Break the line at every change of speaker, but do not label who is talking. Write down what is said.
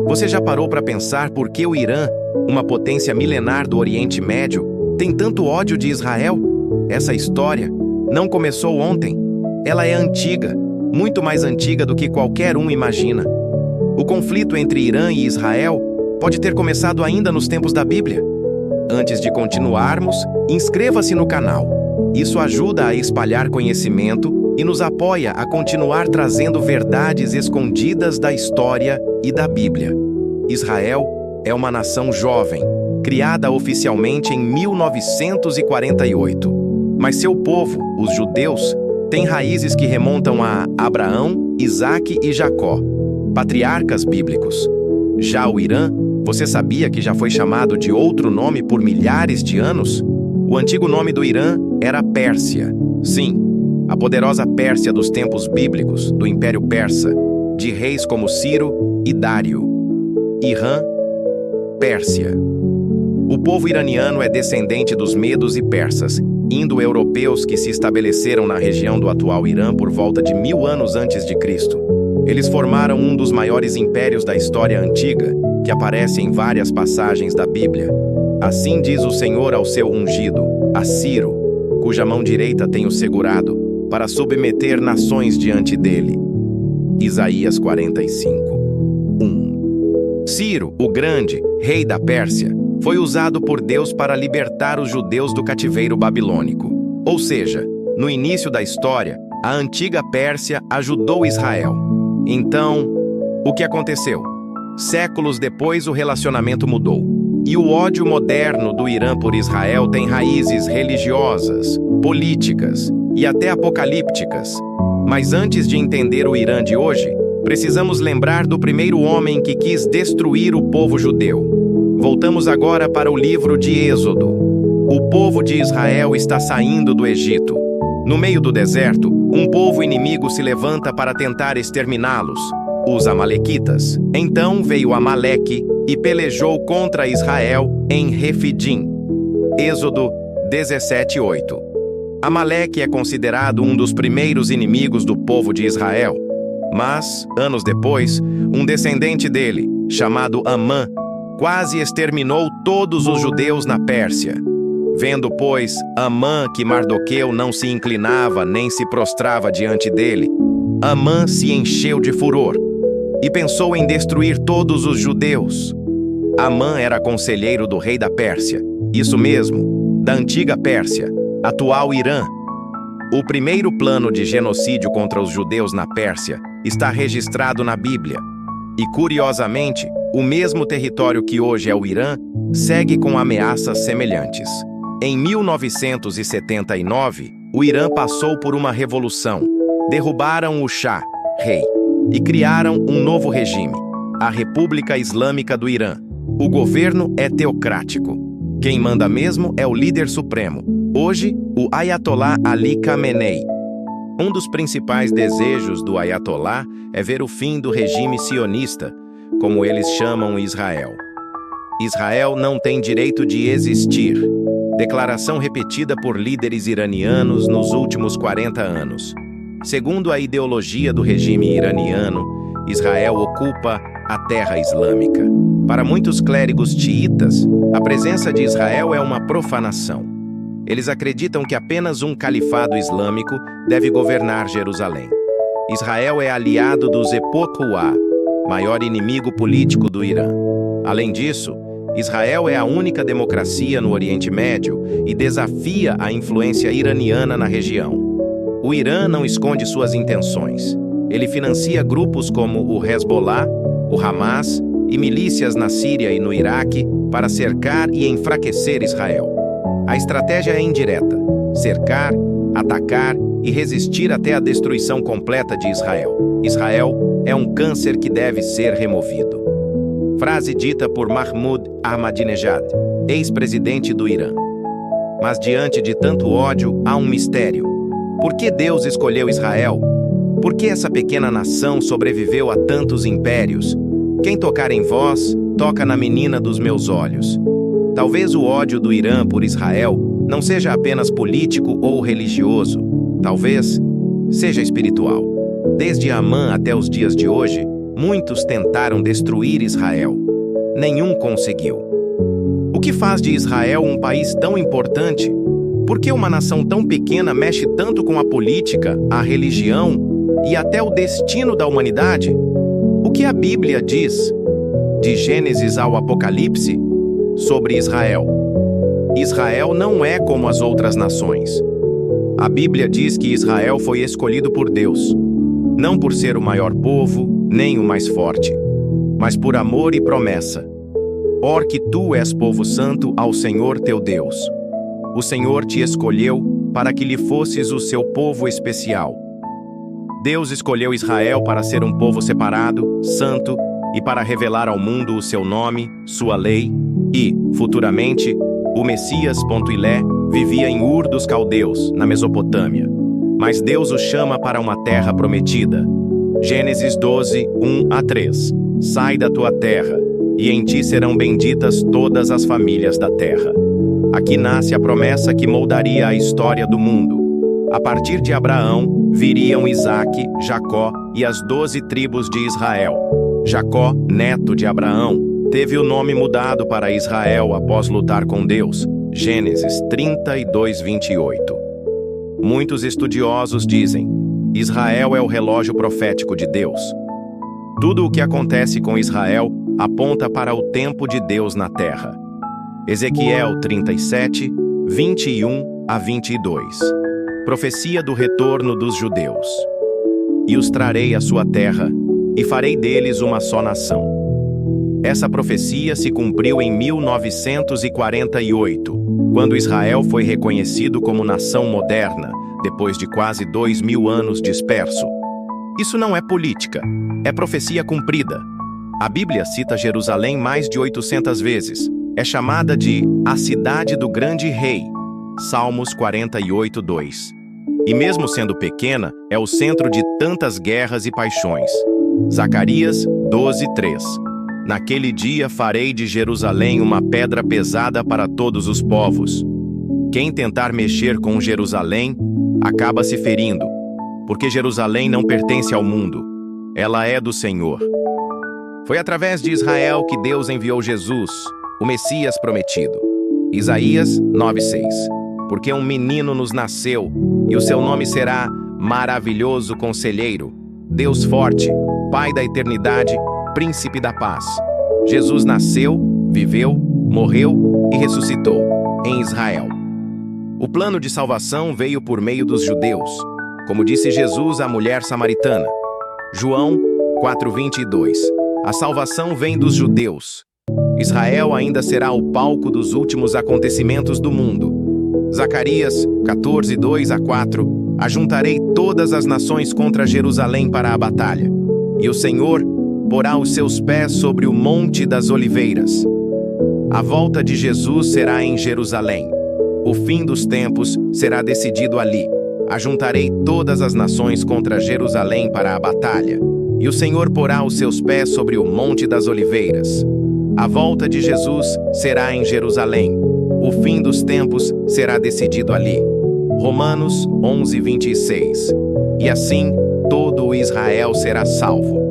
Você já parou para pensar por que o Irã, uma potência milenar do Oriente Médio, tem tanto ódio de Israel? Essa história não começou ontem. Ela é antiga, muito mais antiga do que qualquer um imagina. O conflito entre Irã e Israel pode ter começado ainda nos tempos da Bíblia. Antes de continuarmos, inscreva-se no canal. Isso ajuda a espalhar conhecimento e nos apoia a continuar trazendo verdades escondidas da história e da Bíblia. Israel é uma nação jovem, criada oficialmente em 1948. Mas seu povo, os judeus, tem raízes que remontam a Abraão, Isaque e Jacó, patriarcas bíblicos. Já o Irã, você sabia que já foi chamado de outro nome por milhares de anos? O antigo nome do Irã era Pérsia. Sim, a poderosa Pérsia dos tempos bíblicos, do Império Persa, de reis como Ciro e Dário. Irã, Pérsia. O povo iraniano é descendente dos medos e persas, indo-europeus que se estabeleceram na região do atual Irã por volta de 1000 anos antes de Cristo. Eles formaram um dos maiores impérios da história antiga, que aparece em várias passagens da Bíblia. Assim diz o Senhor ao seu ungido, a Ciro, cuja mão direita tenho segurado, para submeter nações diante dele. Isaías 45:1. Ciro, o grande, rei da Pérsia, foi usado por Deus para libertar os judeus do cativeiro babilônico. Ou seja, no início da história, a antiga Pérsia ajudou Israel. Então, o que aconteceu? Séculos depois, o relacionamento mudou. E o ódio moderno do Irã por Israel tem raízes religiosas, políticas e até apocalípticas. Mas antes de entender o Irã de hoje, precisamos lembrar do primeiro homem que quis destruir o povo judeu. Voltamos agora para o livro de Êxodo. O povo de Israel está saindo do Egito. No meio do deserto, um povo inimigo se levanta para tentar exterminá-los, os amalequitas. Então veio Amaleque e pelejou contra Israel em Refidim. Êxodo 17:8. Amaleque é considerado um dos primeiros inimigos do povo de Israel. Mas, anos depois, um descendente dele, chamado Amã, quase exterminou todos os judeus na Pérsia. Vendo, pois, Amã que Mardoqueu não se inclinava nem se prostrava diante dele, Amã se encheu de furor e pensou em destruir todos os judeus. Amã era conselheiro do rei da Pérsia, isso mesmo, da antiga Pérsia, atual Irã. O primeiro plano de genocídio contra os judeus na Pérsia está registrado na Bíblia. E, curiosamente, o mesmo território que hoje é o Irã segue com ameaças semelhantes. Em 1979, o Irã passou por uma revolução. Derrubaram o Shah, rei, e criaram um novo regime, a República Islâmica do Irã. O governo é teocrático. Quem manda mesmo é o líder supremo, hoje o Ayatollah Ali Khamenei. Um dos principais desejos do Ayatollah é ver o fim do regime sionista, como eles chamam Israel. Israel não tem direito de existir. Declaração repetida por líderes iranianos nos últimos 40 anos. Segundo a ideologia do regime iraniano, Israel ocupa a terra islâmica. Para muitos clérigos xiitas, a presença de Israel é uma profanação. Eles acreditam que apenas um califado islâmico deve governar Jerusalém. Israel é aliado dos Epoquá, maior inimigo político do Irã. Além disso, Israel é a única democracia no Oriente Médio e desafia a influência iraniana na região. O Irã não esconde suas intenções. Ele financia grupos como o Hezbollah, o Hamas e milícias na Síria e no Iraque para cercar e enfraquecer Israel. A estratégia é indireta: cercar, atacar e resistir até a destruição completa de Israel. Israel é um câncer que deve ser removido. Frase dita por Mahmoud Ahmadinejad, ex-presidente do Irã. Mas diante de tanto ódio, há um mistério. Por que Deus escolheu Israel? Por que essa pequena nação sobreviveu a tantos impérios? Quem tocar em vós, toca na menina dos meus olhos. Talvez o ódio do Irã por Israel não seja apenas político ou religioso. Talvez seja espiritual. Desde Amã até os dias de hoje, Muitos tentaram destruir Israel. Nenhum conseguiu. O que faz de Israel um país tão importante? Por que uma nação tão pequena mexe tanto com a política, a religião e até o destino da humanidade? O que a Bíblia diz, de Gênesis ao Apocalipse, sobre Israel? Israel não é como as outras nações. A Bíblia diz que Israel foi escolhido por Deus, não por ser o maior povo, nem o mais forte, mas por amor e promessa. Porque tu és povo santo ao Senhor teu Deus. O Senhor te escolheu para que lhe fosses o seu povo especial. Deus escolheu Israel para ser um povo separado, santo, e para revelar ao mundo o seu nome, sua lei, e, futuramente, o Messias Ilé vivia em Ur dos Caldeus, na Mesopotâmia. Mas Deus o chama para uma terra prometida. Gênesis 12, 1-3. Sai da tua terra, e em ti serão benditas todas as famílias da terra. Aqui nasce a promessa que moldaria a história do mundo. A partir de Abraão, viriam Isaque, Jacó e as 12 tribos de Israel. Jacó, neto de Abraão, teve o nome mudado para Israel após lutar com Deus. Gênesis 32, 28. Muitos estudiosos dizem: Israel é o relógio profético de Deus. Tudo o que acontece com Israel aponta para o tempo de Deus na terra. Ezequiel 37, 21-22. Profecia do retorno dos judeus. E os trarei à sua terra, e farei deles uma só nação. Essa profecia se cumpriu em 1948, quando Israel foi reconhecido como nação moderna, depois de quase 2000 anos disperso. Isso não é política, é profecia cumprida. A Bíblia cita Jerusalém mais de 800 vezes. É chamada de a cidade do grande rei. Salmos 48, 2. E mesmo sendo pequena, é o centro de tantas guerras e paixões. Zacarias 12, 3. Naquele dia farei de Jerusalém uma pedra pesada para todos os povos. Quem tentar mexer com Jerusalém, acaba se ferindo, porque Jerusalém não pertence ao mundo. Ela é do Senhor. Foi através de Israel que Deus enviou Jesus, o Messias prometido. Isaías 9:6. Porque um menino nos nasceu, e o seu nome será Maravilhoso Conselheiro, Deus Forte, Pai da Eternidade, Príncipe da Paz. Jesus nasceu, viveu, morreu e ressuscitou em Israel. O plano de salvação veio por meio dos judeus, como disse Jesus à mulher samaritana. João 4:22. A salvação vem dos judeus. Israel ainda será o palco dos últimos acontecimentos do mundo. Zacarias 14, 2-4. Ajuntarei todas as nações contra Jerusalém para a batalha, e o Senhor porá os seus pés sobre o Monte das Oliveiras. A volta de Jesus será em Jerusalém. O fim dos tempos será decidido ali. Ajuntarei todas as nações contra Jerusalém para a batalha, e o Senhor porá os seus pés sobre o Monte das Oliveiras. A volta de Jesus será em Jerusalém. O fim dos tempos será decidido ali. Romanos 11:26. E assim, todo Israel será salvo.